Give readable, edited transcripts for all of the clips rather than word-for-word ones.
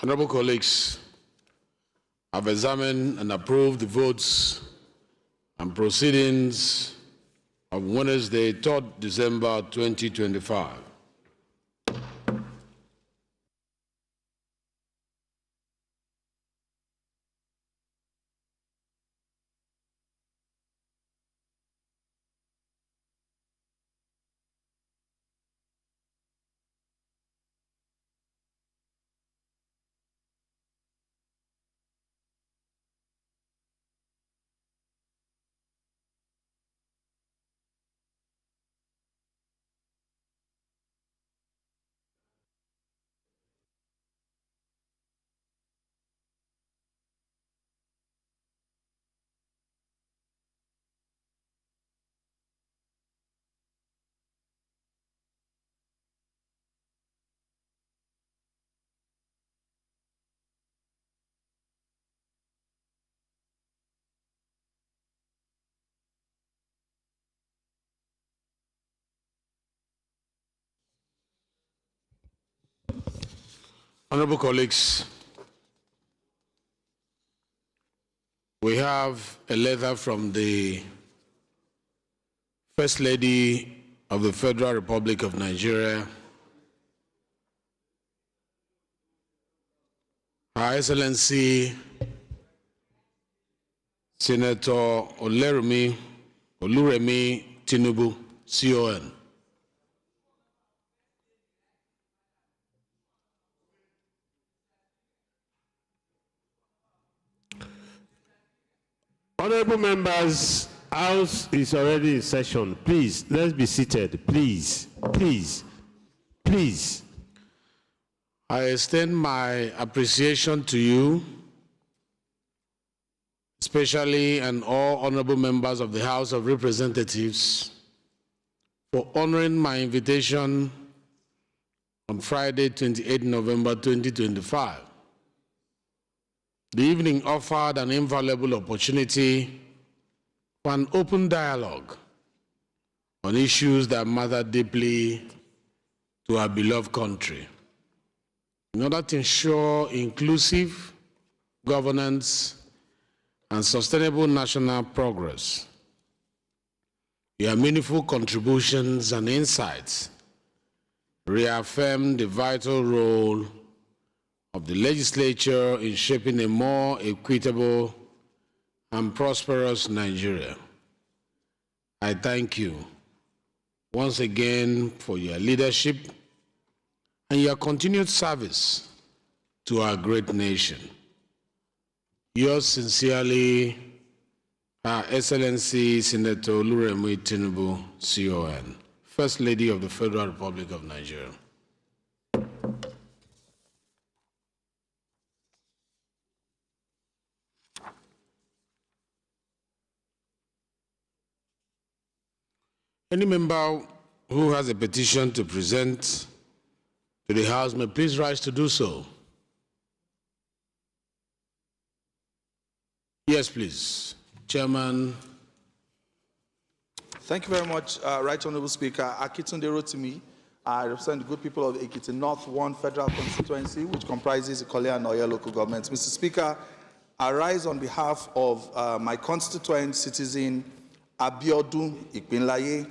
Honorable colleagues, I've examined and approved the votes and proceedings of Wednesday, 3rd December 2025. Honorable colleagues, we have a letter from the First Lady of the Federal Republic of Nigeria, Her Excellency Senator Oluremi Tinubu, CON. Honorable members, House is already in session. Please, let's be seated. Please, please, please. I extend my appreciation to you, especially and all honorable members of the House of Representatives, for honoring my invitation on Friday, 28 November 2025. The evening offered an invaluable opportunity for an open dialogue on issues that matter deeply to our beloved country, in order to ensure inclusive governance and sustainable national progress. Your meaningful contributions and insights reaffirm the vital role of the legislature in shaping a more equitable and prosperous Nigeria. I thank you once again for your leadership and your continued service to our great nation. Yours sincerely, Her Excellency Senator Oluremi Tinubu, CON, First Lady of the Federal Republic of Nigeria. Any member who has a petition to present to the House may please rise to do so. Yes, please. Chairman. Thank you very much, Right Honourable Speaker. Akitunde Rotimi. I represent the good people of the Ekiti North 1 Federal Constituency, which comprises Ikole and Oyo local governments. Mr. Speaker, I rise on behalf of my constituent citizen Abiodun Ipinlaye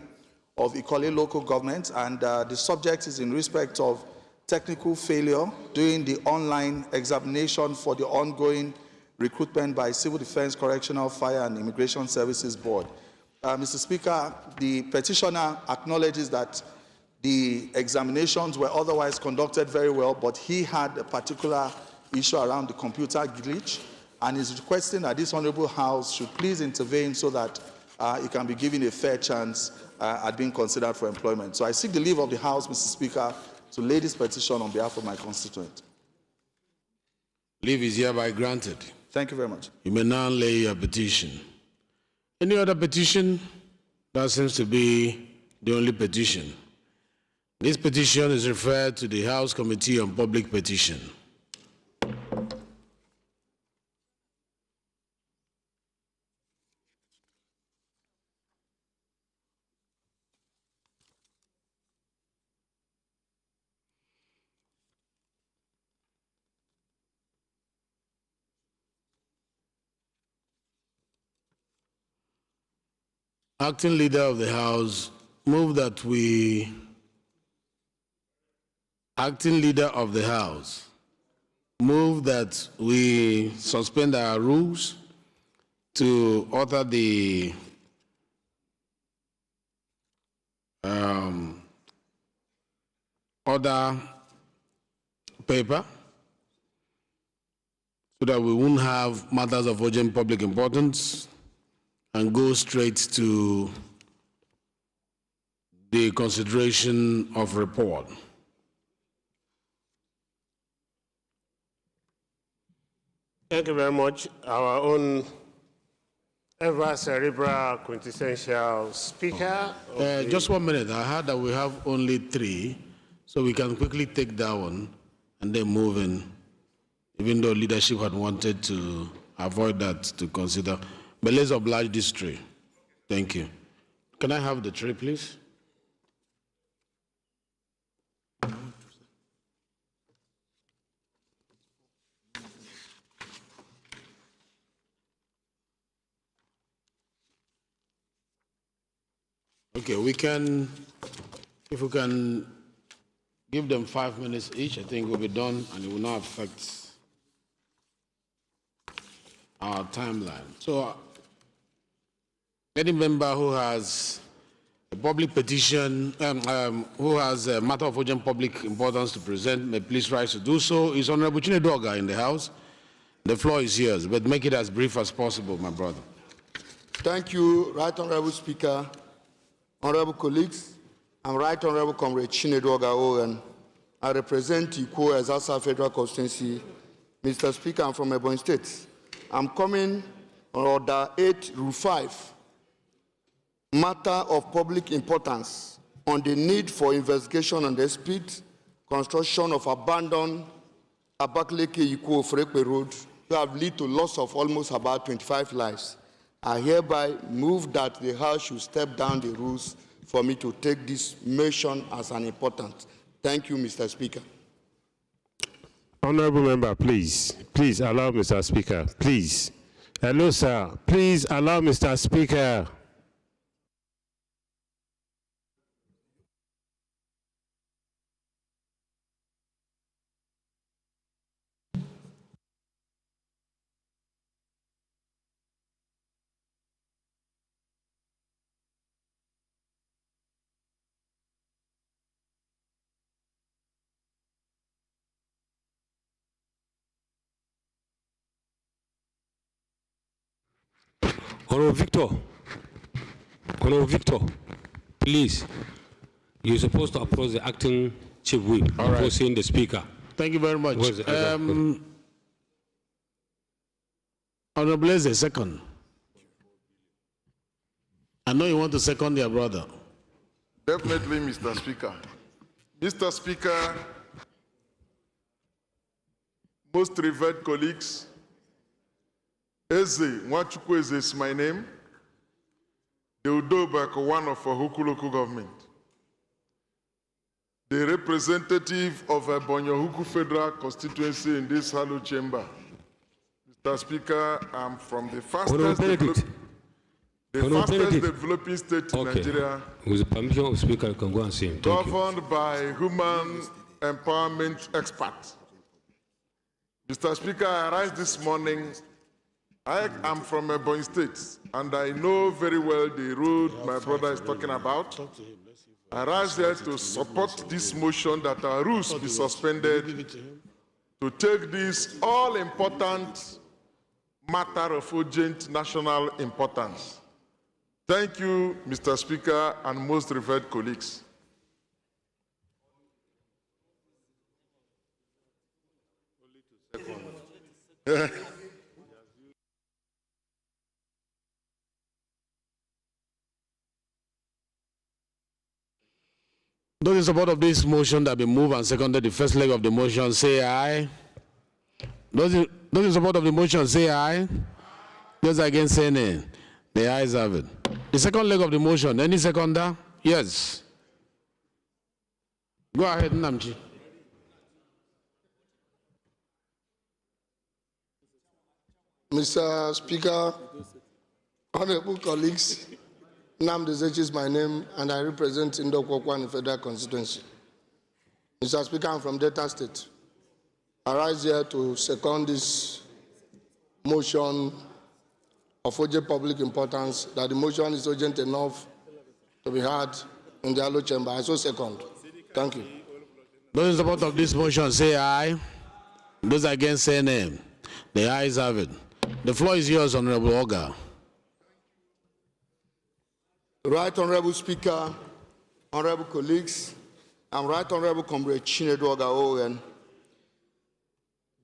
of Ikole local government, and the subject is in respect of technical failure during the online examination for the ongoing recruitment by Civil Defense, Correctional, Fire and Immigration Services Board. Mr. Speaker, the petitioner acknowledges that the examinations were otherwise conducted very well, but he had a particular issue around the computer glitch, and is requesting that this Honourable House should please intervene so that he can be given a fair chance at being considered for employment. So I seek the leave of the House, Mr. Speaker, to lay this petition on behalf of my constituent. Leave is hereby granted. Thank you very much. You may now lay your petition. Any other petition? That seems to be the only petition. This petition is referred to the House Committee on Public Petition. Acting Leader of the House, move that we... Acting Leader of the House, move that we suspend our rules to author the order paper so that we won't have matters of urgent public importance and go straight to the consideration of report. Thank you very much. Our own ever cerebral quintessential speaker. Just 1 minute. I heard that we have only 3, so we can quickly take that one and then move in, even though leadership had wanted to avoid that to consider. But let's oblige this 3. Thank you. Can I have the 3, please? Okay, we can, if we can give them 5 minutes each, I think we'll be done and it will not affect our timeline. So, any member who has a public petition, who has a matter of urgent public importance to present, may please rise to do so. Is Honorable Chinedoga in the House? The floor is yours, but make it as brief as possible, my brother. Thank you, Right Honorable Speaker, honorable colleagues. I'm Right Honorable Comrade Chinedoga Owen. I represent Ikwo Ezasa Federal Constituency. Mr. Speaker, I'm from Ebonyi State. I'm coming on Order 8, Rule 5, matter of public importance on the need for investigation on the speed construction of abandoned Abakaliki-Ikwo Ofrekwe Road, who have led to loss of almost about 25 lives. I hereby move that the House should step down the rules for me to take this motion as an important. Thank you, Mr. Speaker. Honorable member, please. Please allow Mr. Speaker. Please. Hello, sir. Please allow Mr. Speaker. Honorable Victor, please, you're supposed to approach the acting chief whip before seeing the speaker. Thank you very much. Honorable Eze, second. I know you want to second your brother. Definitely, Mr. Speaker. Mr. Speaker, most revered colleagues, Eze, Nwachukwu Eze is my name. The Udobak, one of Ohuku local government. The representative of Ebonyi Ohuku Federal Constituency in this Halo chamber. Mr. Speaker, I'm from the fastest developing state in Nigeria. With the permission of the Speaker, you can go and see him. Governed by human empowerment experts. Mr. Speaker, I rise this morning. I am from Ebonyi State, and I know very well the road my brother is talking about. I rise here to support this motion that our rules be suspended to take this all-important matter of urgent national importance. Thank you, Mr. Speaker, and most revered colleagues. Those in support of this motion that be moved and seconded, the first leg of the motion, say aye. Those in support of the motion, say aye. Those against, say nay. The ayes have it. The second leg of the motion, any seconder? Yes. Go ahead, Namchi. Mr. Speaker, honorable colleagues, Nnamdi Ezechi is my name, and I represent Indo-Kwakwan Federal Constituency. Mr. Speaker, I'm from Delta State. I rise here to second this motion of urgent public importance, that the motion is urgent enough to be heard in the Allo chamber. I so second. Thank you. Those in support of this motion say aye. Those against say nay. The ayes have it. The floor is yours, Honorable Oga. Right Honorable Speaker, honorable colleagues, and Right Honorable Comrade Chinedu Oga Owen,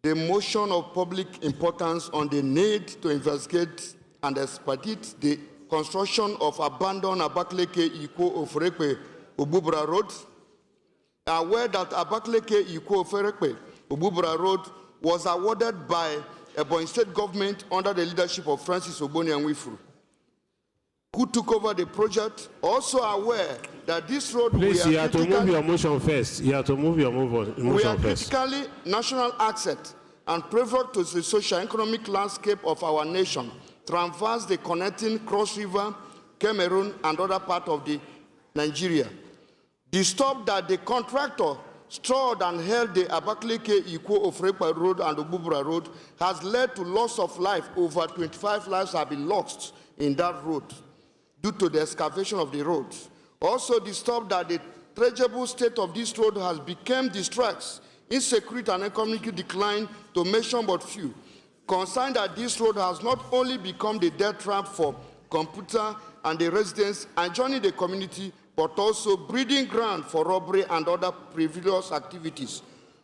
the motion of public importance on the need to investigate and expedite the construction of abandoned Abakaliki Ikwo Oferekpe Ububra Road. Aware that Abakaliki Ikwo Oferekpe Ububra Road was awarded by Ebonyi State government under the leadership of Francis Oboni and Wifuru, who took over the project, also aware that this road... Please, you have to move your motion first. You have to move your motion first. Critically national asset and preferred to the socio-economic landscape of our nation, traverse the connecting Cross River, Cameroon, and other parts of the Nigeria. Disturbed that the contractor stored and held the Abakaliki Ikwo Oferekpe Road and Ububra Road has led to loss of life. Over 25 lives have been lost in that road due to the excavation of the road. Also disturbed that the traceable state of this road has become distressed, insecurity and economic decline, to mention but few. Concerned that this road has not only become the death trap for computer and the residents adjoining the community, but also breeding ground for robbery and other previous activities.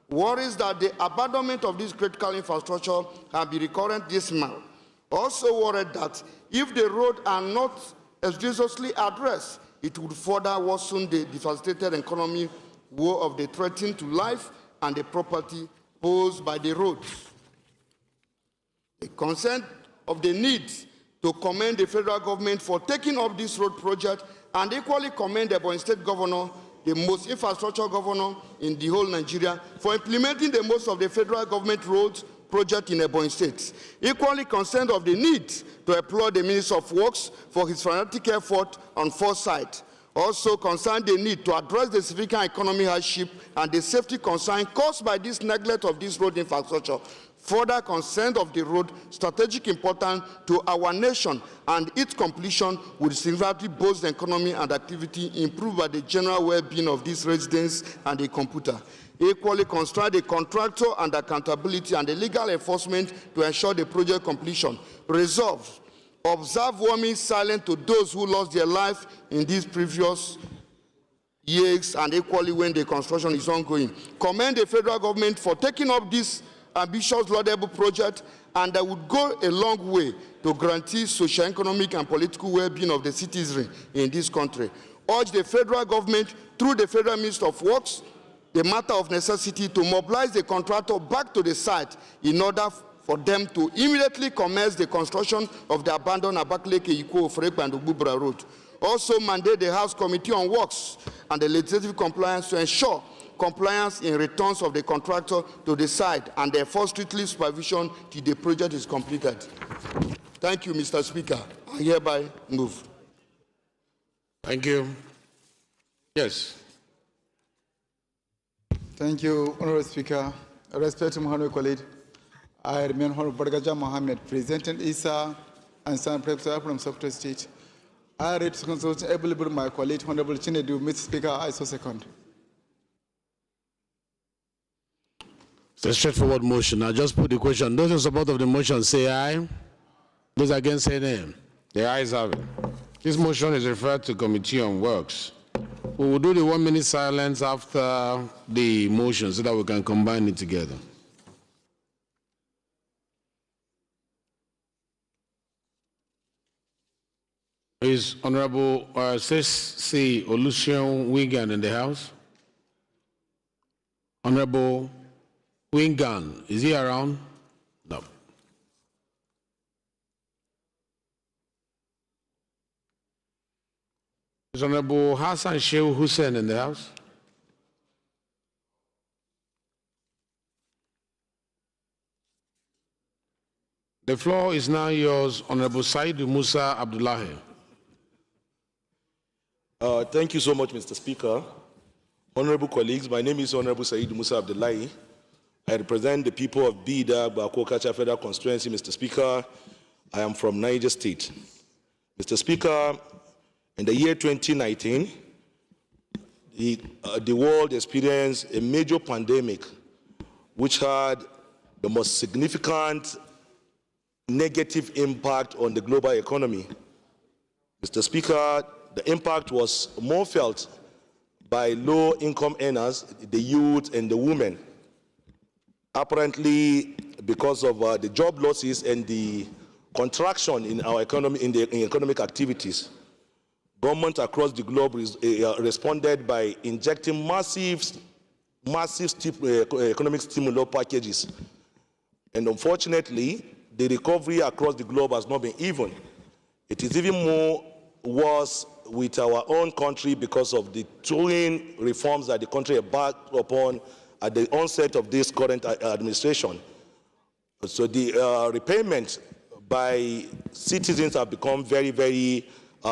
Worries that the abandonment of this critical infrastructure have been recurrent this month. Also worried that if the road are not expeditiously addressed, it would further worsen the devastated economic woe of the threat to life and the property posed by the roads. The consent of the need to commend the federal government for taking up this road project, and equally commend the Ebonyi State governor, the most infrastructure governor in the whole Nigeria, for implementing the most of the federal government roads project in Ebonyi State. Equally concerned of the need to applaud the Minister of Works for his frantic effort on foresight. Also concerned the need to address the significant economic hardship and the safety concern caused by this neglect of this road infrastructure. Further concerned of the road strategic importance to our nation, and its completion would significantly boost the economy and activity, improved by the general well-being of these residents and the computer. Equally concerned the contractor and accountability and the legal enforcement to ensure the project completion. Resolved, observe warming silence to those who lost their life in these previous years, and equally when the construction is ongoing. Commend the federal government for taking up this ambitious, laudable project, and that would go a long way to guarantee socio-economic and political well-being of the citizenry in this country. Urge the federal government, through the Federal Minister of Works, the matter of necessity to mobilize the contractor back to the site in order for them to immediately commence the construction of the abandoned Abakaliki Ikwo Oferekpe and Ububra Road. Also mandate the House Committee on Works and the legislative compliance to ensure compliance in returns of the contractor to the site and therefore strictly supervision till the project is completed. Thank you, Mr. Speaker. I hereby move. Thank you. Yes. Thank you, Honorable Speaker. Respected Honorable colleague, I remain Honorable Bargaja Mohammed, presenting Isa and San President from Secretary State. I read to consult able my colleague, Honorable Chinedu, Mr. Speaker, I so second. It's a straightforward motion. I'll just put the question. Those in support of the motion say aye. Those against say nay. The ayes have it. This motion is referred to Committee on Works. We will do the 1 minute silence after the motion so that we can combine it together. Is Honorable C. Oluseun Wigan in the House? Honorable Wingan, is he around? No. Is Honorable Hassan Shehu Hussein in the House? The floor is now yours, Honorable Saidu Musa Abdullahi. Thank you so much, Mr. Speaker. Honorable colleagues, my name is Honorable Said Musa Abdullahi. I represent the people of Bida, Bakokacha Federal Constituency, Mr. Speaker. I am from Niger State. Mr. Speaker, in the year 2019, the world experienced a major pandemic which had the most significant negative impact on the global economy. Mr. Speaker, the impact was more felt by low-income earners, the youth and the women. Apparently, because of the job losses and the contraction in our economy, in economic activities, government across the globe responded by injecting massive economic stimulus packages. And unfortunately, the recovery across the globe has not been even. It is even more worse with our own country because of the twin reforms that the country embarked upon at the onset of this current administration. So the repayment by citizens have become very, very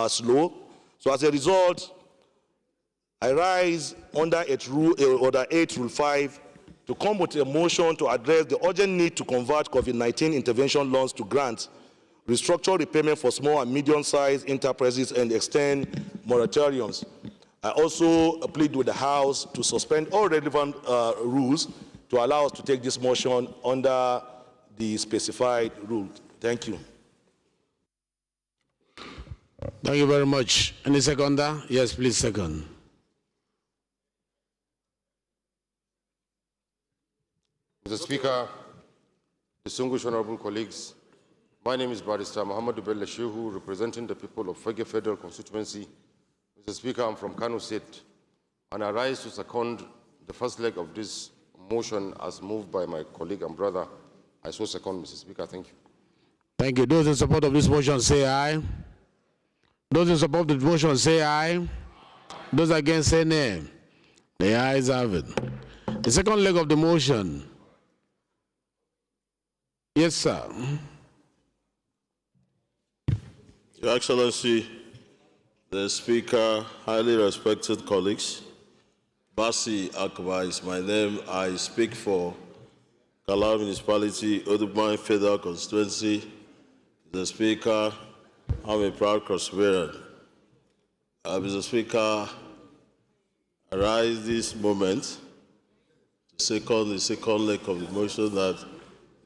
slow. So as a result, I rise under Order 8, Rule 5, to come with a motion to address the urgent need to convert COVID-19 intervention loans to grants, restructure repayment for small and medium-sized enterprises, and extend moratoriums. I also plead with the House to suspend all relevant rules to allow us to take this motion under the specified rule. Thank you. Thank you very much. Any seconder? Yes, please, second. Mr. Speaker, distinguished honorable colleagues, my name is Barrister Muhammad Bello Shehu, representing the people of Fege Federal Constituency. Mr. Speaker, I'm from Kano State, and I rise to second the first leg of this motion as moved by my colleague and brother. I so second, Mr. Speaker. Thank you. Thank you. Those in support of this motion say aye. Those in support of the motion say aye. Those against say nay. The ayes have it. The second leg of the motion. Yes, sir. Your Excellency, the Speaker, highly respected colleagues, Basi Akbar is my name. I speak for Kala Municipality, Odubai Federal Constituency. The Speaker, I'm a proud cross-bearer. Mr. Speaker, I rise this moment to second the second leg of the motion that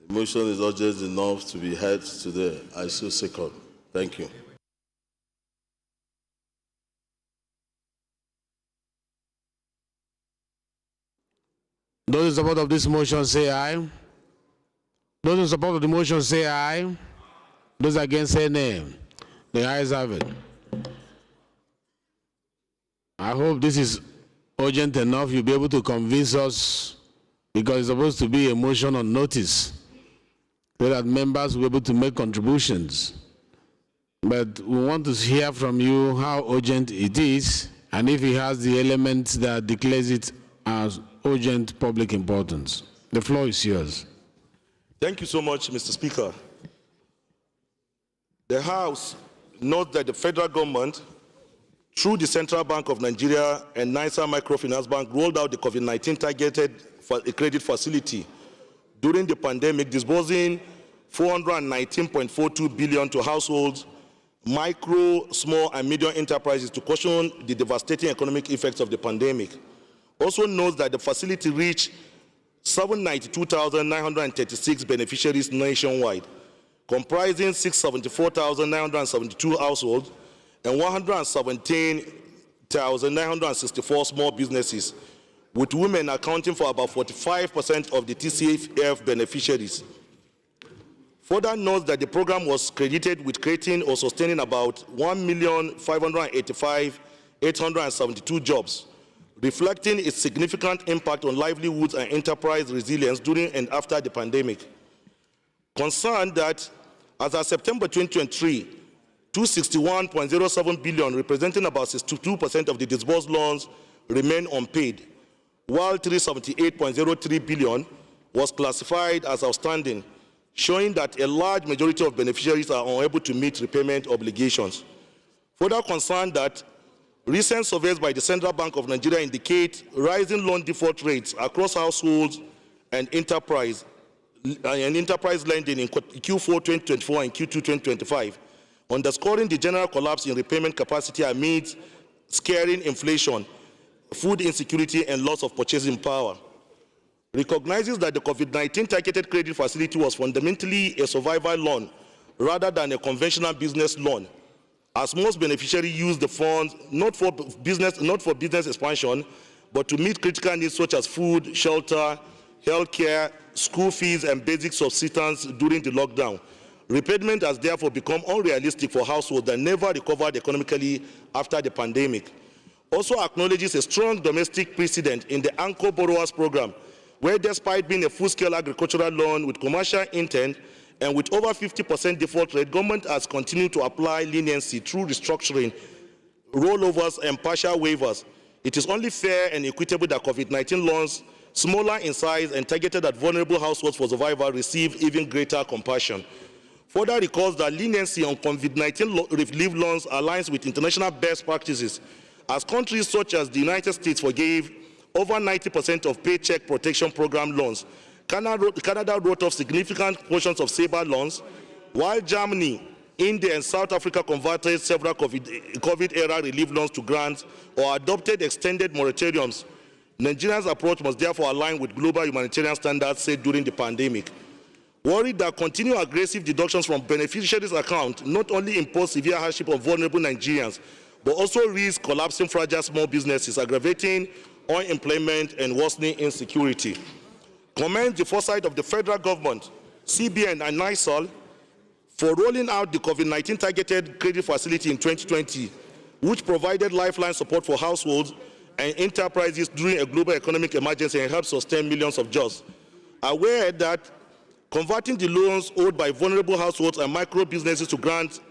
the motion is urgent enough to be heard today. I so second. Thank you. Those in support of this motion say aye. Those in support of the motion say aye. Those against say nay. The ayes have it. I hope this is urgent enough. You'll be able to convince us, because it's supposed to be a motion on notice so that members will be able to make contributions. But we want to hear from you how urgent it is, and if it has the elements that declares it as urgent public importance. The floor is yours. Thank you so much, Mr. Speaker. The House notes that the federal government, through the Central Bank of Nigeria and NISA Microfinance Bank, rolled out the COVID-19 targeted credit facility during the pandemic, disbursing $419.42 billion to households, micro, small, and medium enterprises to cushion the devastating economic effects of the pandemic. Also notes that the facility reached 792,936 beneficiaries nationwide, comprising 674,972 households and 117,964 small businesses, with women accounting for about 45% of the TCF beneficiaries. Further notes that the program was credited with creating or sustaining about 1,585,872 jobs, reflecting its significant impact on livelihoods and enterprise resilience during and after the pandemic. Concerned that as of September 2023, 261.07 billion, representing about 62% of the disbursed loans, remain unpaid, while 378.03 billion was classified as outstanding, showing that a large majority of beneficiaries are unable to meet repayment obligations. Further concerned that Recent surveys by the Central Bank of Nigeria indicate rising loan default rates across households and enterprise lending in Q4 2024 and Q2 2025, underscoring the general collapse in repayment capacity amid scaring inflation, food insecurity, and loss of purchasing power. Recognizes that the COVID-19 targeted credit facility was fundamentally a survival loan rather than a conventional business loan, as most beneficiaries use the funds not for business expansion, but to meet critical needs such as food, shelter, healthcare, school fees, and basic subsistence during the lockdown. Repayment has therefore become unrealistic for households that never recovered economically after the pandemic. Also acknowledges a strong domestic precedent in the Anchor Borrowers Program, where despite being a full-scale agricultural loan with commercial intent and with over 50% default rate, government has continued to apply leniency through restructuring, rollovers, and partial waivers. It is only fair and equitable that COVID-19 loans, smaller in size and targeted at vulnerable households for survival, receive even greater compassion. Further recalls that leniency on COVID-19 relief loans aligns with international best practices, as countries such as the United States forgave over 90% of Paycheck Protection Program loans. Canada wrote off significant portions of SABA loans, while Germany, India, and South Africa converted several COVID-era relief loans to grants or adopted extended moratoriums. Nigeria's approach must therefore align with global humanitarian standards set during the pandemic. Worried that continued aggressive deductions from beneficiaries' accounts not only impose severe hardship on vulnerable Nigerians, but also risk collapsing fragile small businesses, aggravating unemployment and worsening insecurity. Commend the foresight of the federal government, CBN, and NISAL for rolling out the COVID-19 targeted credit facility in 2020, which provided lifeline support for households and enterprises during a global economic emergency and helped sustain millions of jobs. Aware that converting the loans owed by vulnerable households and micro businesses to grants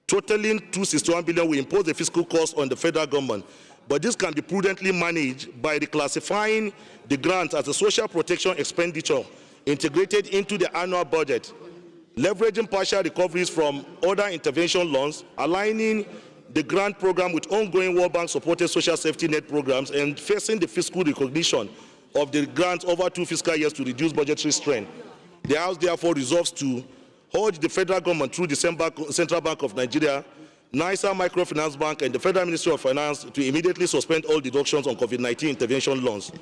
totaling 261 billion will impose a fiscal cost on the federal government, but this can be prudently managed by reclassifying the grant as a social protection expenditure integrated into the annual budget, leveraging partial recoveries from other intervention loans, aligning the grant program with ongoing World Bank supported social safety net programs, and facing the fiscal recognition of the grant over 2 fiscal years to reduce budgetary strain. The House therefore resolves to urge the federal government through the Central Bank of Nigeria, NISA Microfinance Bank, and the Federal Ministry of Finance to immediately suspend all deductions on COVID-19 intervention loans.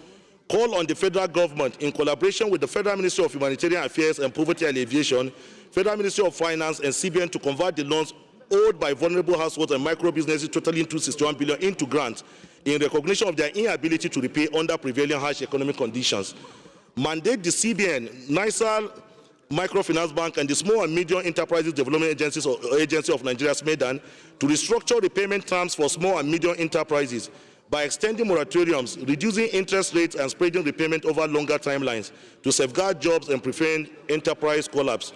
Call on the federal government, in collaboration with the Federal Ministry of Humanitarian Affairs and Poverty Alleviation, Federal Ministry of Finance, and CBN to convert the loans owed by vulnerable households and micro businesses totaling 261 billion into grants in recognition of their inability to repay under prevailing harsh economic conditions. Mandate the CBN, NISA Microfinance Bank, and the Small and Medium Enterprises Development Agencies or Agency of Nigeria, SMEDAN, to restructure repayment terms for small and medium enterprises by extending moratoriums, reducing interest rates, and spreading repayment over longer timelines to safeguard jobs and prevent enterprise collapse.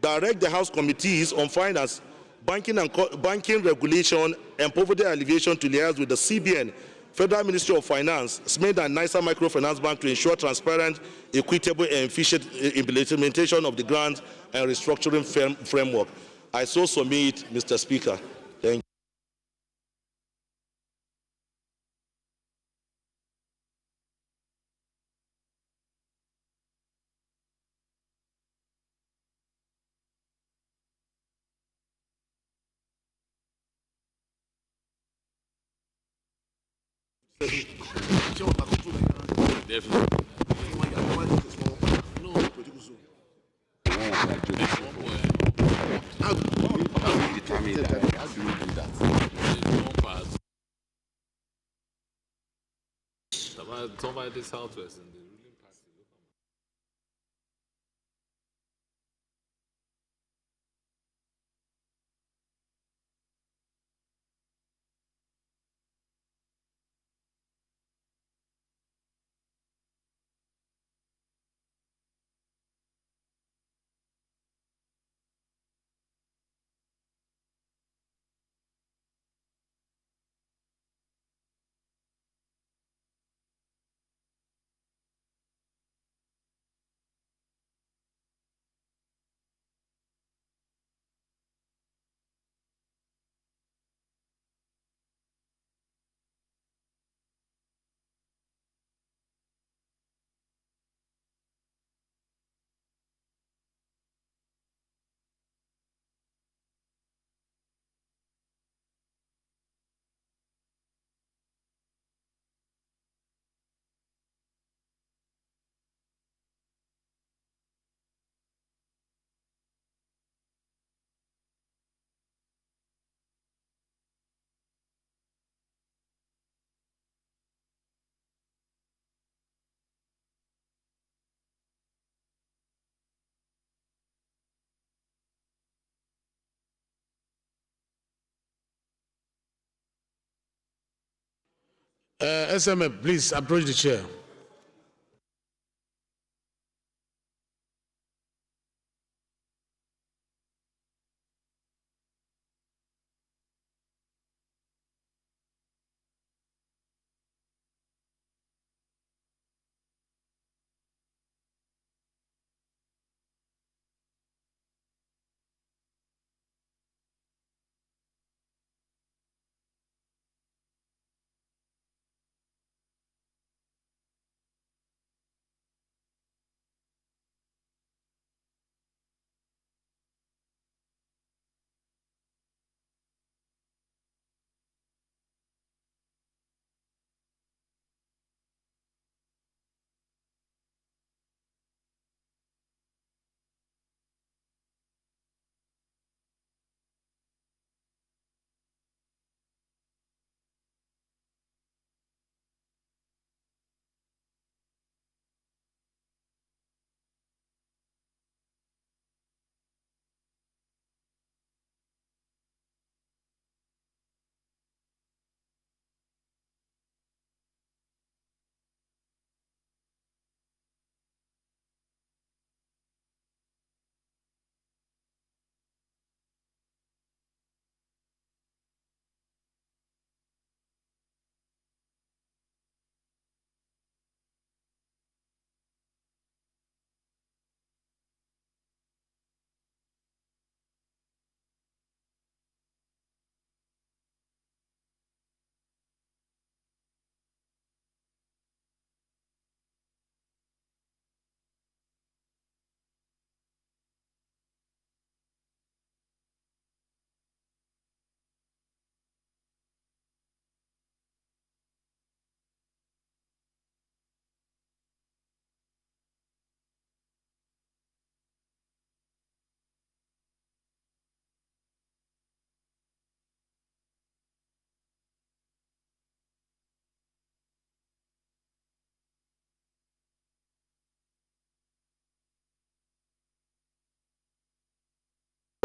Direct the House Committees on Finance, Banking Regulation, and Poverty Alleviation to liaise with the CBN, Federal Ministry of Finance, SMED, and NISA Microfinance Bank to ensure transparent, equitable, and efficient implementation of the grant and restructuring framework. I so submit, Mr. Speaker. Thank you. Somebody Southwest in the ruling party. SMA, please approach the chair.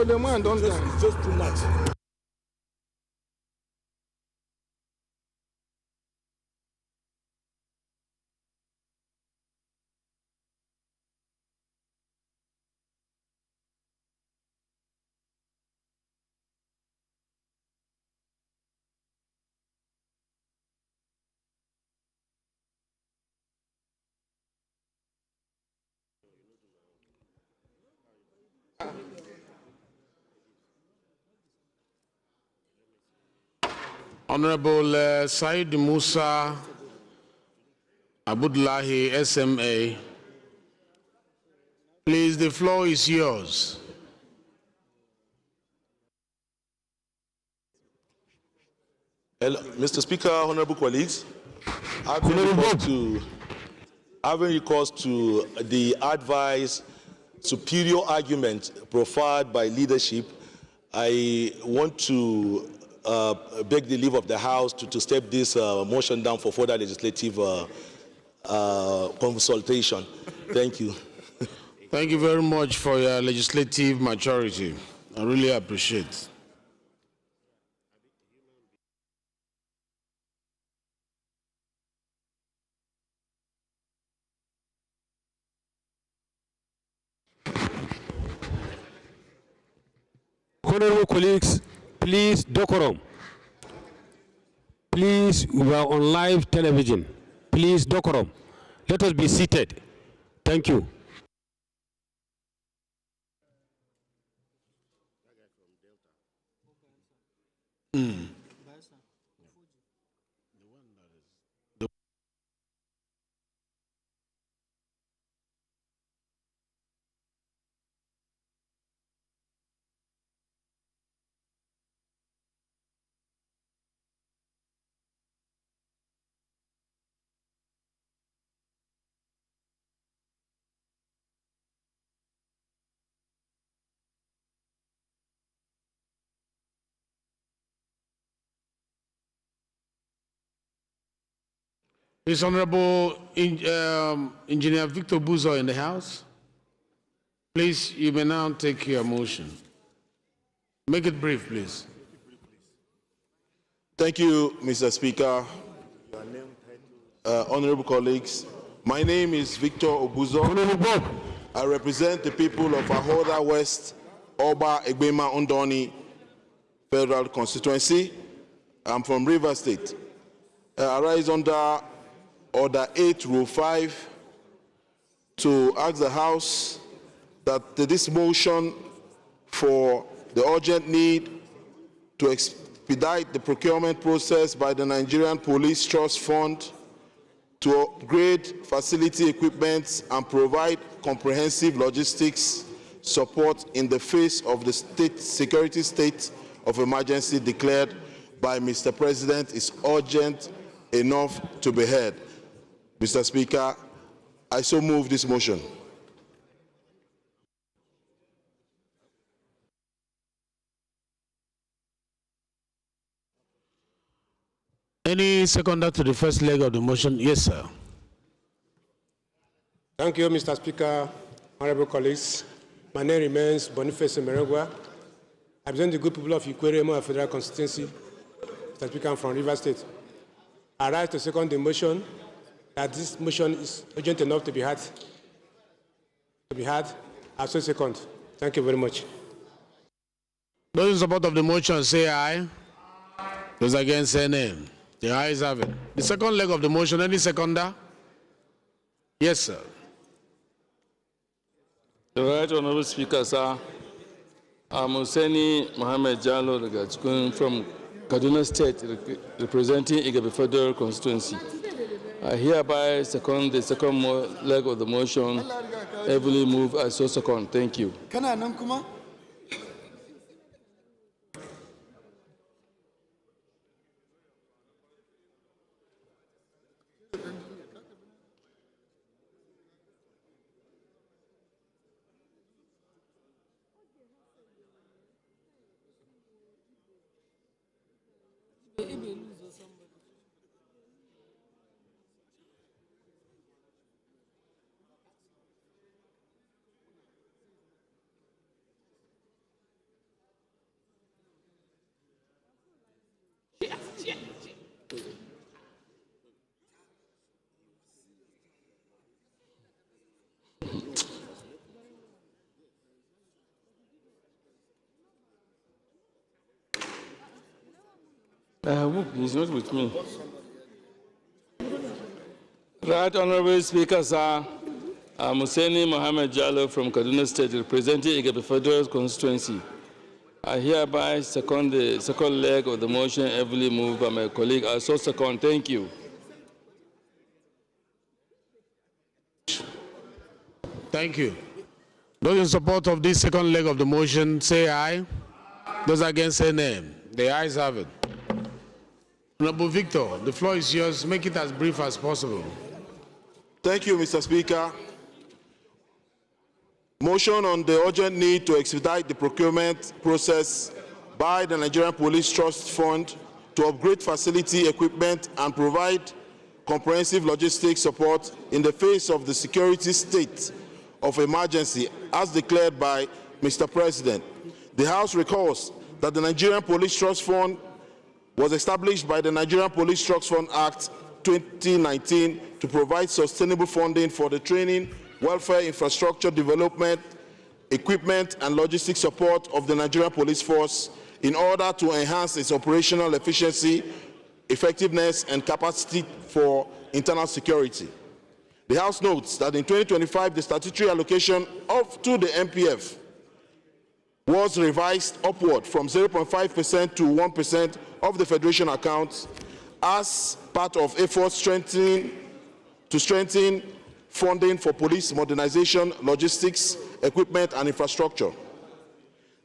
The man don't just too much. Honorable Said Musa Abdullahi, SMA. Please, the floor is yours. Hello, Mr. Speaker, honorable colleagues, having recourse to the advice, superior argument proffered by leadership, I want to beg the leave of the House to step this motion down for further legislative consultation. Thank you. Thank you very much for your legislative maturity. I really appreciate. Honorable colleagues, please, decorum. Please, we are on live television. Please, decorum. Let us be seated. Thank you. Is Honorable Engineer Victor Buzo in the House? Please, you may now take your motion. Make it brief, please. Thank you, Mr. Speaker. Your name? honorable colleagues, my name is Victor Obuzo. I represent the people of Ahoda West, Oba Egbema Ondoni Federal Constituency. I'm from Rivers State. I rise under Order 8, Rule 5, to ask the House that this motion for the urgent need to expedite the procurement process by the Nigerian Police Trust Fund to upgrade facility equipment and provide comprehensive logistics support in the face of the security state of emergency declared by Mr. President is urgent enough to be heard. Mr. Speaker, I so move this motion. Any seconder to the first leg of the motion? Yes, sir. Thank you, Mr. Speaker, honorable colleagues. My name remains Boniface Merengwa. I represent the good people of Ikwerre Federal Constituency. Mr. Speaker, I'm from Rivers State. I rise to second the motion that this motion is urgent enough to be heard. I so second. Thank you very much. Those in support of the motion say aye. Those against say nay. The ayes have it. The second leg of the motion, any seconder? Yes, sir. The Right Honorable Speaker, sir. I'm Hussaini Mohammed Jallo from Kaduna State, representing Igebe Federal Constituency. I hereby second the second leg of the motion. Heavily move, I so second. Thank you. He's not with me. Right Honorable Speaker, sir. I'm Hussaini Mohammed Jallo from Kaduna State, representing Igebe Federal Constituency. I hereby second the second leg of the motion heavily moved by my colleague. I so second. Thank you. Thank you. Those in support of this second leg of the motion say aye. Those against say nay. The ayes have it. Honorable Victor, the floor is yours. Make it as brief as possible. Thank you, Mr. Speaker. Motion on the urgent need to expedite the procurement process by the Nigerian Police Trust Fund to upgrade facility equipment and provide comprehensive logistics support in the face of the security state of emergency as declared by Mr. President. The House recalls that the Nigerian Police Trust Fund was established by the Nigerian Police Trust Fund Act 2019 to provide sustainable funding for the training, welfare, infrastructure development, equipment, and logistic support of the Nigerian Police Force in order to enhance its operational efficiency, effectiveness, and capacity for internal security. The House notes that in 2025, the statutory allocation to the NPF was revised upward from 0.5% to 1% of the Federation accounts as part of efforts to strengthen funding for police modernization, logistics, equipment, and infrastructure.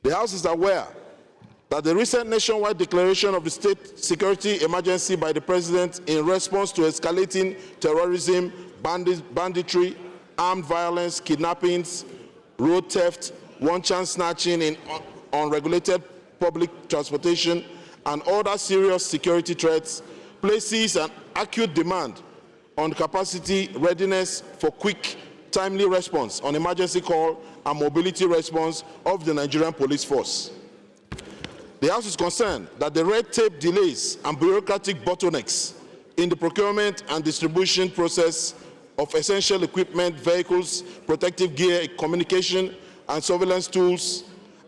The House is aware that the recent nationwide declaration of the state security emergency by the President in response to escalating terrorism, banditry, armed violence, kidnappings, road theft, one-chance snatching in unregulated public transportation, and other serious security threats places an acute demand on capacity readiness for quick, timely response on emergency call and mobility response of the Nigerian Police Force. The House is concerned that the red tape delays and bureaucratic bottlenecks in the procurement and distribution process of essential equipment, vehicles, protective gear, communication and surveillance tools,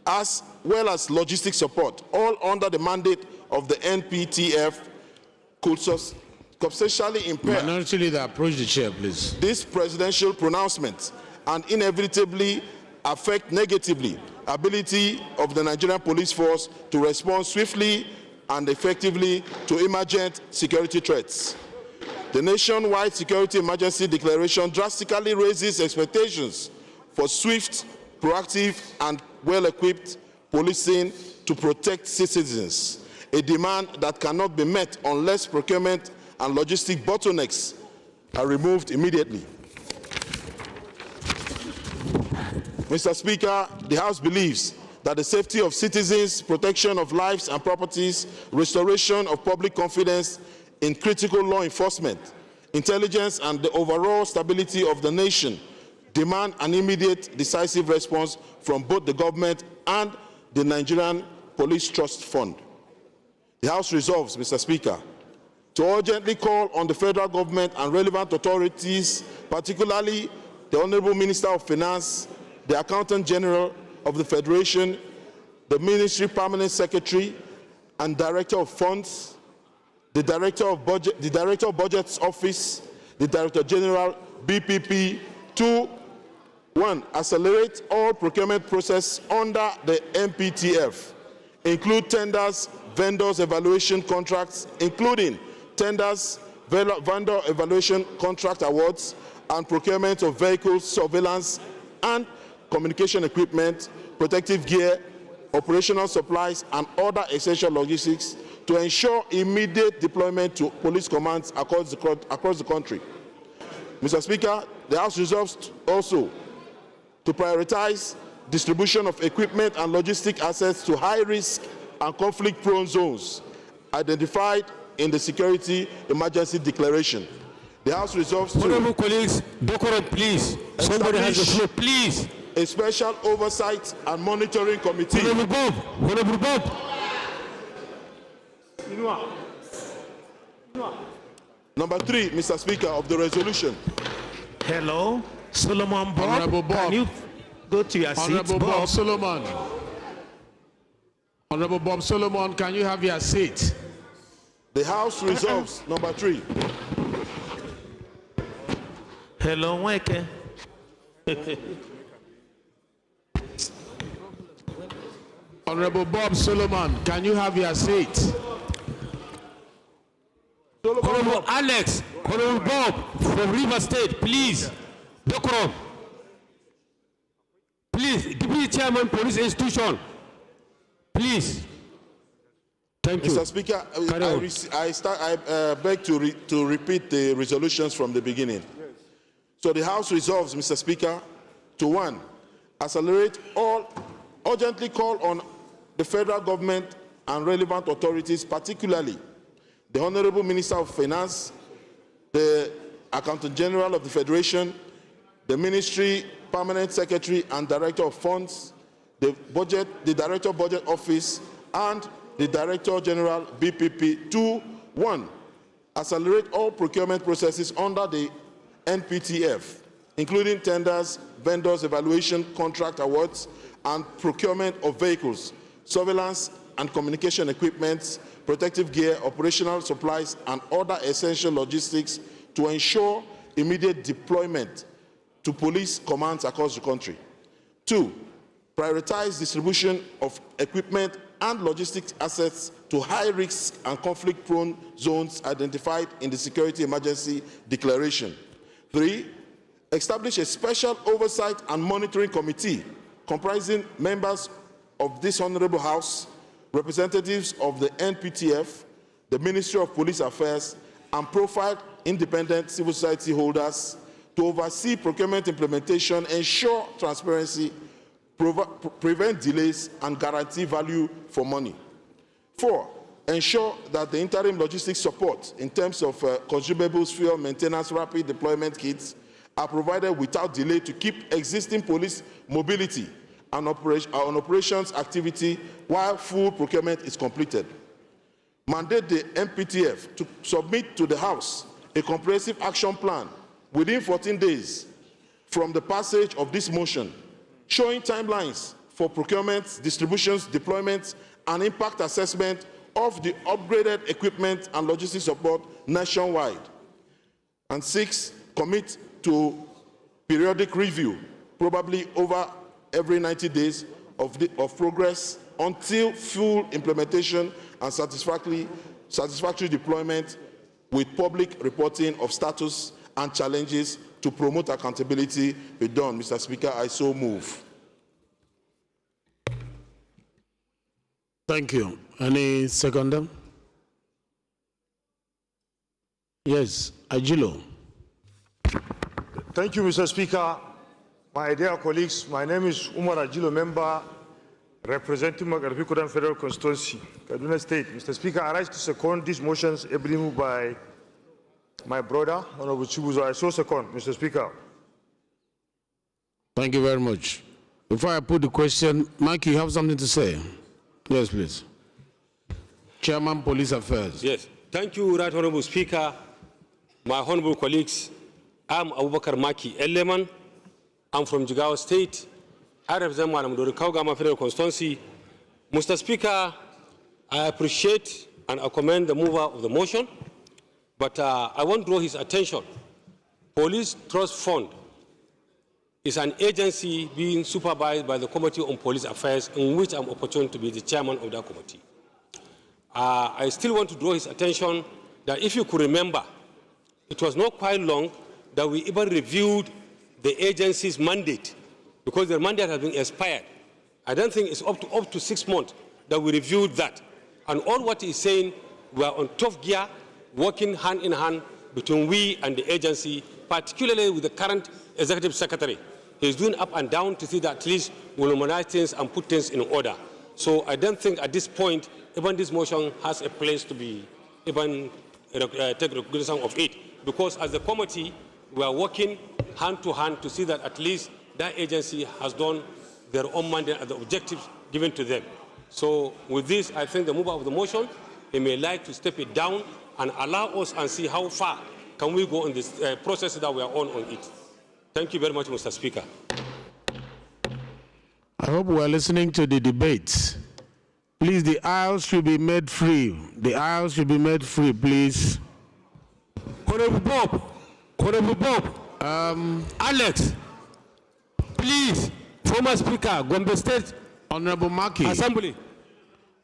as well as logistic support, all under the mandate of the NPTF, could substantially impair Minority Leader, approach the chair, please. this presidential pronouncement and inevitably affect negatively ability of the Nigerian police force to respond swiftly and effectively to emergent security threats. The nationwide security emergency declaration drastically raises expectations for swift, proactive, and well-equipped policing to protect citizens, a demand that cannot be met unless procurement and logistic bottlenecks are removed immediately. Mr. Speaker, the House believes that the safety of citizens, protection of lives and properties, restoration of public confidence in critical law enforcement, intelligence, and the overall stability of the nation demand an immediate, decisive response from both the government and the Nigerian Police Trust Fund. The House resolves, Mr. Speaker, to urgently call on the federal government and relevant authorities, particularly the Honorable Minister of Finance, the Accountant General of the Federation, the Ministry Permanent Secretary and Director of Funds, the Director of Budget's Office, the Director General, BPP, to 1. Accelerate all procurement process under the NPTF, include tenders, vendors evaluation contracts, including tenders, vendor evaluation contract awards, and procurement of vehicles, surveillance, and communication equipment, protective gear, operational supplies, and other essential logistics to ensure immediate deployment to police commands across the country. Mr. Speaker, the House resolves also to prioritize distribution of equipment and logistic assets to high-risk and conflict-prone zones identified in the Security Emergency Declaration. The House resolves to... Honorable colleagues, decorum, please. Somebody has the floor, please. A special oversight and monitoring committee. Honorable Bob. Honorable Bob. Number 3, Mr. Speaker, of the resolution. Hello, Solomon Bob. Honorable Bob. Can you go to your seat, Honorable Bob Bob? Solomon. Honorable Bob Solomon, can you have your seat? The House resolves. Number 3. Hello, Weke. Honorable Bob Solomon, can you have your seat? Honorable Alex, Honorable Bob from River State, please. Decorum. Please, Deputy Chairman, Police Institution. Please. Thank you. Mr. Speaker, I beg to repeat the resolutions from the beginning. Yes. So the House resolves, Mr. Speaker, to 1, accelerate all, urgently call on the federal government and relevant authorities, particularly the Honorable Minister of Finance, the Accountant General of the Federation, the Ministry Permanent Secretary and Director of Funds, the Director of Budget Office, and the Director General BPP to 1. Accelerate all procurement processes under the NPTF, including tenders, vendors, evaluation, contract awards, and procurement of vehicles, surveillance and communication equipment, protective gear, operational supplies, and other essential logistics to ensure immediate deployment to police commands across the country. 2, prioritize distribution of equipment and logistic assets to high-risk and conflict-prone zones identified in the Security Emergency Declaration. 3, establish a special oversight and monitoring committee comprising members of this Honorable House, representatives of the NPTF, the Ministry of Police Affairs, and profiled independent civil society holders to oversee procurement implementation, ensure transparency, prevent delays, and guarantee value for money. 4, ensure that the interim logistics support in terms of consumables, fuel, maintenance, rapid deployment kits are provided without delay to keep existing police mobility and operations activity while full procurement is completed. mandate the MPTF to submit to the House a comprehensive action plan within 14 days from the passage of this motion, showing timelines for procurement, distributions, deployments, and impact assessment of the upgraded equipment and logistics support nationwide. And 6, commit to periodic review, probably over every 90 days of progress until full implementation and satisfactory deployment, with public reporting of status and challenges to promote accountability be done. Mr. Speaker, I so move. Thank you. Any seconder? Yes, Agilo. Thank you, Mr. Speaker. My dear colleagues, my name is Umar Agilo, member representing Magharibi Federal Constituency, Kaduna State. Mr. Speaker, I rise to second these motions ably moved by my brother, Honorable Chibuzo. I so second, Mr. Speaker. Thank you very much. Before I put the question, Mike, you have something to say? Yes, please. Chairman, Police Affairs. Yes. Thank you, Right Honorable Speaker. My honorable colleagues, I'm Abubakar Maki Eleman. I'm from Jigawa State. I represent Madam Dorikaugama Federal Constituency. Mr. Speaker, I appreciate and I commend the mover of the motion, but I want to draw his attention. Police Trust Fund is an agency being supervised by the Committee on Police Affairs, in which I'm opportune to be the chairman of that committee. I still want to draw his attention that if you could remember, it was not quite long that we even reviewed the agency's mandate, because their mandate has been expired. I don't think it's up to 6 months that we reviewed that. And all what he's saying, we are on top gear, working hand in hand between we and the agency, particularly with the current executive secretary. He's doing up and down to see that at least we'll normalize things and put things in order. So I don't think at this point, even this motion has a place to be even take recognition of it. Because as a committee, we are working hand to hand to see that at least that agency has done their own mandate and the objectives given to them. So with this, I think the mover of the motion, he may like to step it down and allow us and see how far can we go in this process that we are on it. Thank you very much, Mr. Speaker. I hope we are listening to the debate. Please, the aisles should be made free. The aisles should be made free, please. Honorable Bob, Alex, please, former Speaker, Gombe State Honorable Maki, Assembly.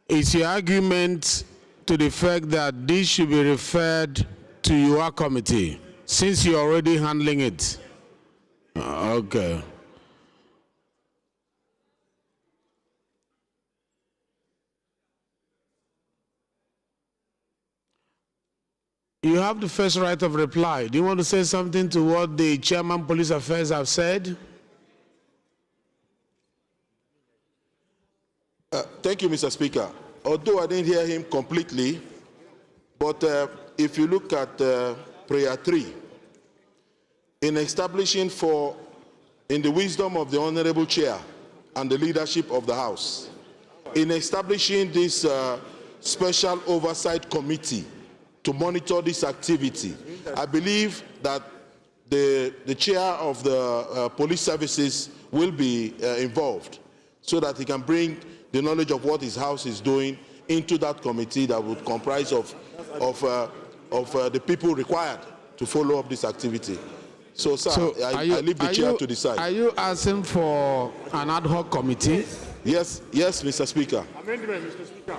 Is your argument to the fact that this should be referred to your committee, since you're already handling it? Okay. You have the first right of reply. Do you want to say something to what the Chairman Police Affairs have said? Thank you, Mr. Speaker. Although I didn't hear him completely, but if you look at prayer 3, in establishing in the wisdom of the Honorable Chair and the leadership of the House, in establishing this special oversight committee to monitor this activity, I believe that the chair of the police services will be involved, so that he can bring the knowledge of what his house is doing into that committee that would comprise of the people required to follow up this activity. So, sir, I leave the chair to decide. Are you asking for an ad hoc committee? Yes, Mr. Speaker. Amendment, Mr. Speaker.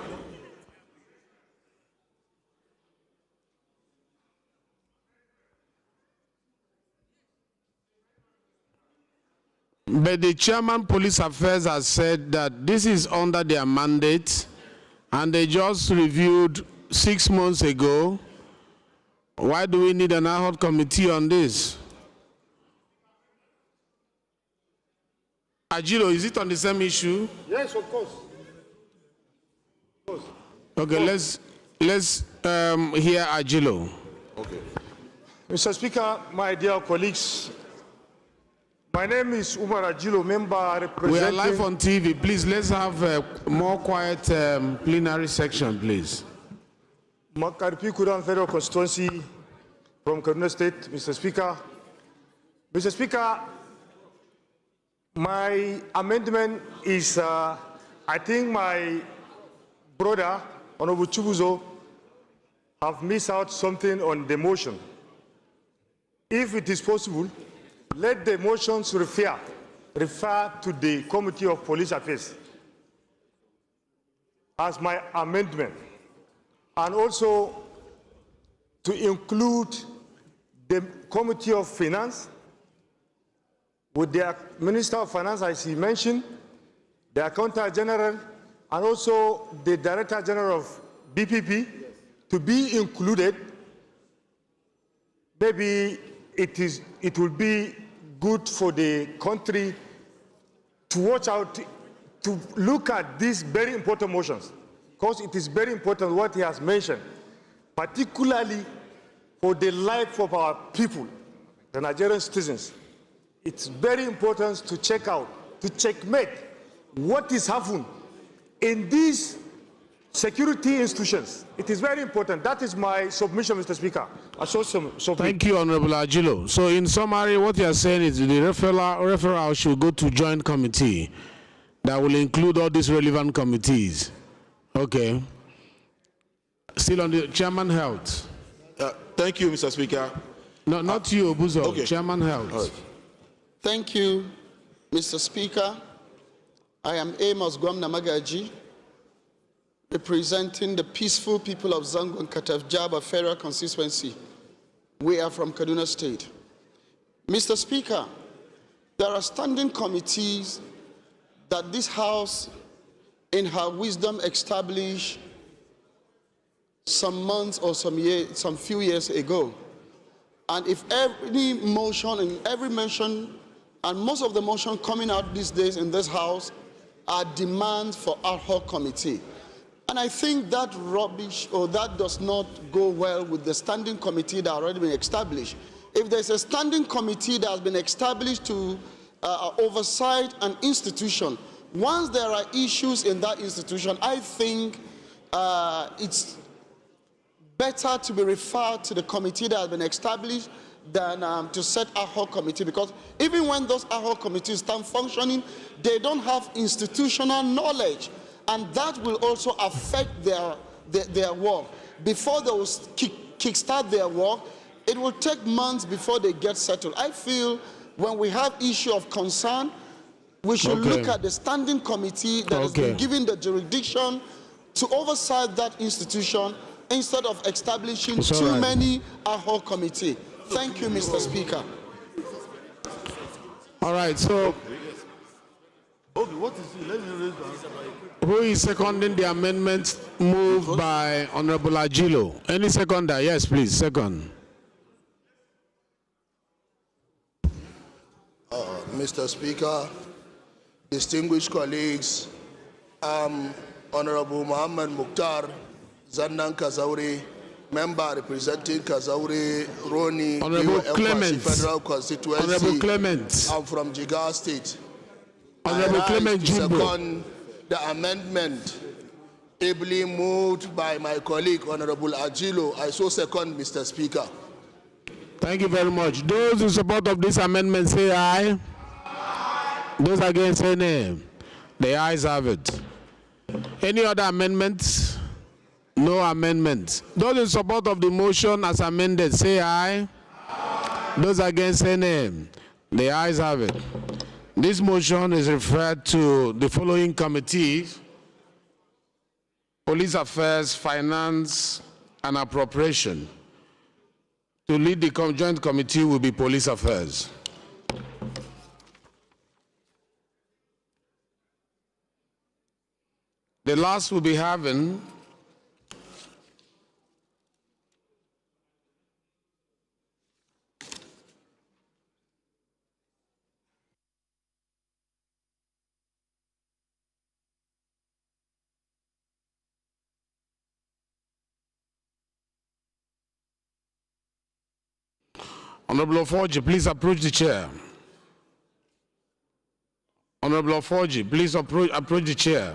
But the Chairman Police Affairs has said that this is under their mandate, and they just reviewed 6 months ago. Why do we need an ad hoc committee on this? Agilo, is it on the same issue? Yes, of course. Okay, let's hear Agilo. Okay. Mr. Speaker, my dear colleagues, my name is Umar Agilo, member representing... We are live on TV. Please, let's have a more quiet plenary section, please. Makarpi Kudan Federal Constituency from Kaduna State, Mr. Speaker. Mr. Speaker, my amendment is, I think my brother, Honorable Chubuzo, have missed out something on the motion. If it is possible, let the motions refer to the Committee of Police Affairs as my amendment, and also to include the Committee of Finance with the Minister of Finance, as he mentioned, the Accountant General, and also the Director General of BPP to be included. Maybe it will be good for the country to watch out, to look at these very important motions, because it is very important what he has mentioned, particularly for the life of our people, the Nigerian citizens. It's very important to check out, to checkmate what is happening in these security institutions. It is very important. That is my submission, Mr. Speaker. Thank you, Honorable Agilo. So in summary, what you are saying is the referral should go to joint committee that will include all these relevant committees. Okay. Still on the Chairman Health. Thank you, Mr. Speaker. No, not you, Obuzo. Okay. Chairman Health. Right. Thank you, Mr. Speaker. I am Amos Gwamna Magaji, representing the peaceful people of Zango and Katafjaba Federal Constituency. We are from Kaduna State. Mr. Speaker, there are standing committees that this House, in her wisdom, established some months or some few years ago. And if every motion and every mention, and most of the motion coming out these days in this House are demands for ad hoc committee. And I think that rubbish, or that does not go well with the standing committee that already been established. If there's a standing committee that has been established to oversight an institution, once there are issues in that institution, I think it's better to be referred to the committee that has been established than to set ad hoc committee, because even when those ad hoc committees start functioning, they don't have institutional knowledge, and that will also affect their work. Before they will kickstart their work, it will take months before they get settled. I feel when we have issue of concern, we should look at the standing committee that has been given the jurisdiction to oversight that institution instead of establishing too many ad hoc committees. Thank you, Mr. Speaker. All right, so What is it? Let me raise that. who is seconding the amendment moved by Honorable Agilo? Any seconder? Yes, please, second. Mr. Speaker, distinguished colleagues, Honorable Muhammad Mukhtar Zannan Kazauri, member representing Kazauri, Roni, Honorable Clement. Federal Constituency. Honorable Clement. I'm from Jigawa State. Honorable Clement Jumbo. Second, the amendment ably moved by my colleague, Honorable Agilo. I so second, Mr. Speaker. Thank you very much. Those in support of this amendment say aye. Those against say nay. The ayes have it. Any other amendments? No amendments. Those in support of the motion as amended say aye. Those against say nay. The ayes have it. This motion is referred to the following committees: Police Affairs, Finance, and Appropriation. To lead the joint committee will be Police Affairs. The last will be having Honorable Oforji, please approach the chair. Honorable Oforji, please approach the chair.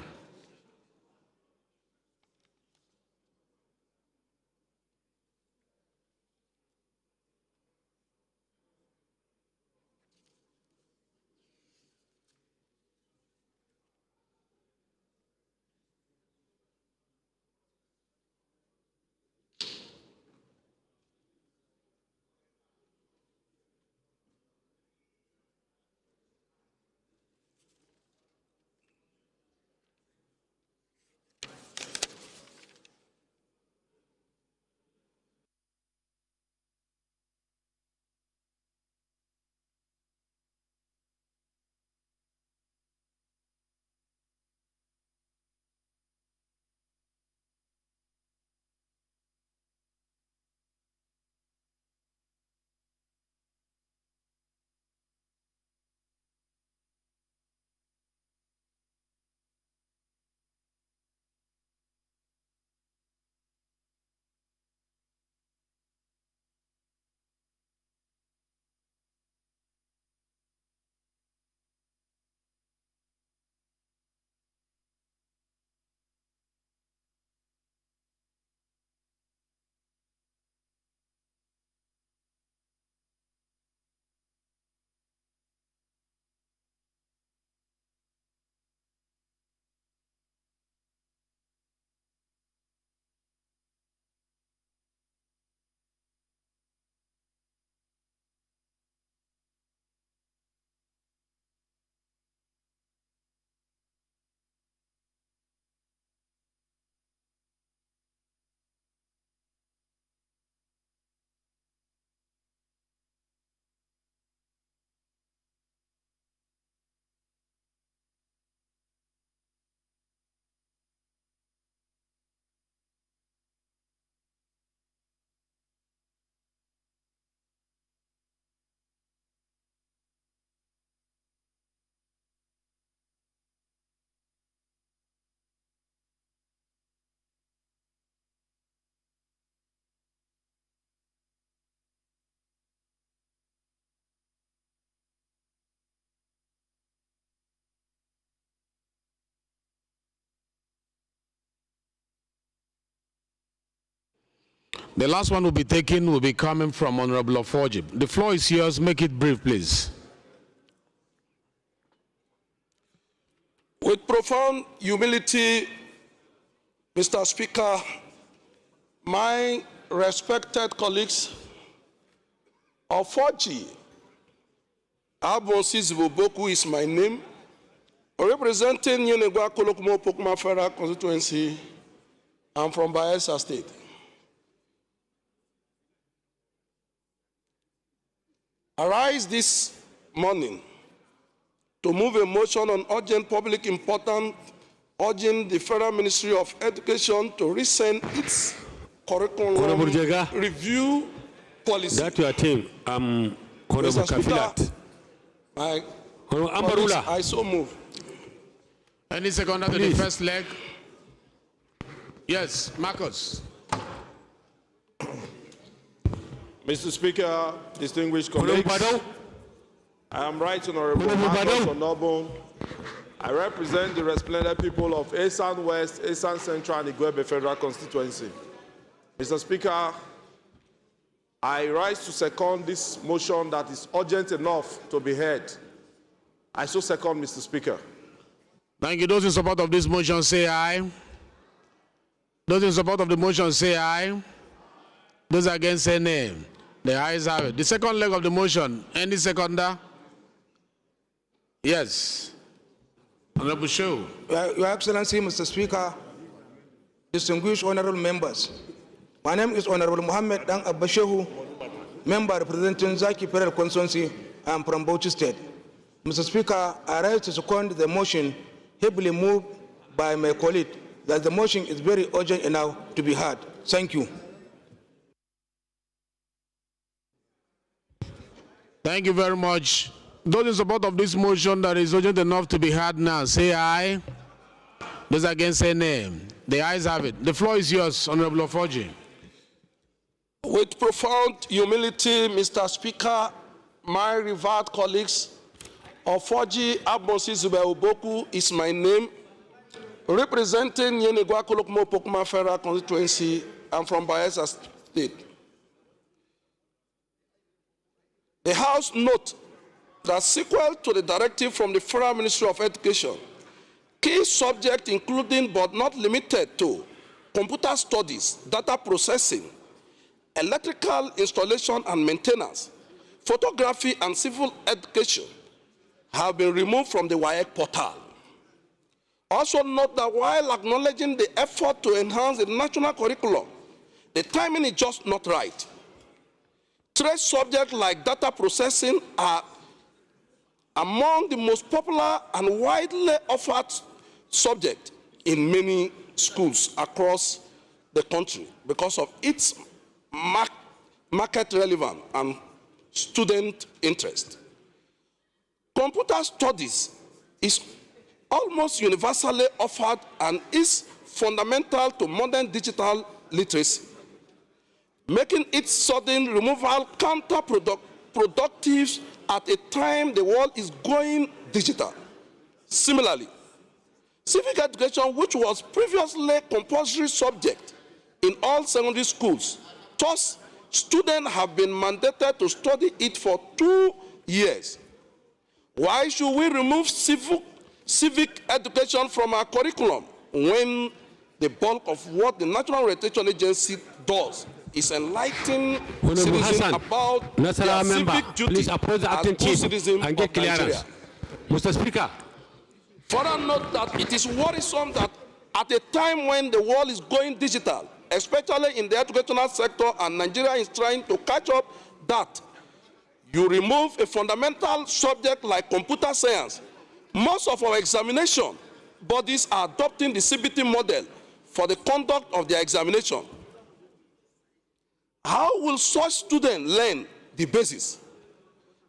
The last one will be taken will be coming from Honorable Oforji. The floor is yours. Make it brief, please. With profound humility, Mr. Speaker, my respected colleagues, Oforji Abonsi Zivoboku is my name, representing Yenegwa Kolokumo Pokuma Federal Constituency. I'm from Bayelsa State. I rise this morning to move a motion on urgent public importance, urging the Federal Ministry of Education to rescind its curriculum review policy. That's your team. Honorable Kafilat. I so move. Any seconder to the first leg? Yes, Marcus. Mr. Speaker, distinguished colleagues, I am Right Honorable Marcus Onobo. I represent the resplendent people of Esan West, Esan Central, and Igwebe Federal Constituency. Mr. Speaker, I rise to second this motion that is urgent enough to be heard. I so second, Mr. Speaker. Thank you. Those in support of this motion say aye. Those in support of the motion say aye. Those against say nay. The ayes have it. The second leg of the motion, any seconder? Yes. Honorable Show. Your Excellency, Mr. Speaker, distinguished honorable members, my name is Honorable Mohammed Dang Abashehu, member representing Zaki Federal Constituency. I am from Bauchi State. Mr. Speaker, I rise to second the motion heavily moved by my colleague that the motion is very urgent enough to be heard. Thank you. Thank you very much. Those in support of this motion that is urgent enough to be heard now, say aye. Those against say nay. The ayes have it. The floor is yours, Honorable Oforji. With profound humility, Mr. Speaker, my revered colleagues, Oforji Abonsi Zivoboku is my name, representing Yenegwa Kolokmo Pokuma Federal Constituency. I'm from Bayelsa State. The House notes that sequel to the directive from the Federal Ministry of Education, key subjects including but not limited to computer studies, data processing, electrical installation and maintenance, photography and civil education have been removed from the WAEC portal. Also note that while acknowledging the effort to enhance the national curriculum, the timing is just not right. Trade subjects like data processing are among the most popular and widely offered subjects in many schools across the country because of its market relevance and student interest. Computer studies is almost universally offered and is fundamental to modern digital literacy, making its sudden removal counterproductive at a time the world is going digital. Similarly, civic education, which was previously a compulsory subject in all secondary schools, thus students have been mandated to study it for 2 years. Why should we remove civic education from our curriculum when the bulk of what the National Orientation Agency does is enlightening citizens about their civic duty please approach the acting chief citizens and get of clearance. Nigeria. Mr. Speaker. Further note that it is worrisome that at a time when the world is going digital, especially in the educational sector, and Nigeria is trying to catch up, that you remove a fundamental subject like computer science. Most of our examination bodies are adopting the CBT model for the conduct of their examination. How will such students learn the basis?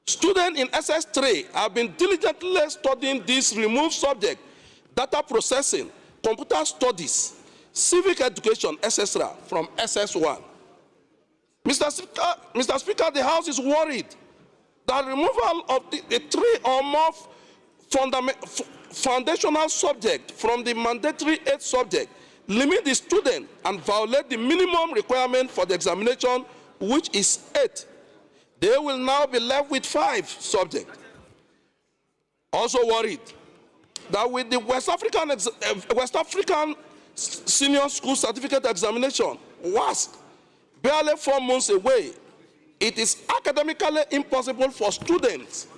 Students in SS3 have been diligently studying this removed subject, data processing, computer studies, civic education, etc., from SS1. Mr. Speaker, the House is worried that removal of the 3 or more foundational subjects from the mandatory 8 subjects limit the student and violate the minimum requirement for the examination, which is 8. They will now be left with 5 subjects. Also worried that with the West African Senior School Certificate Examination, WASC, barely 4 months away, it is academically impossible for students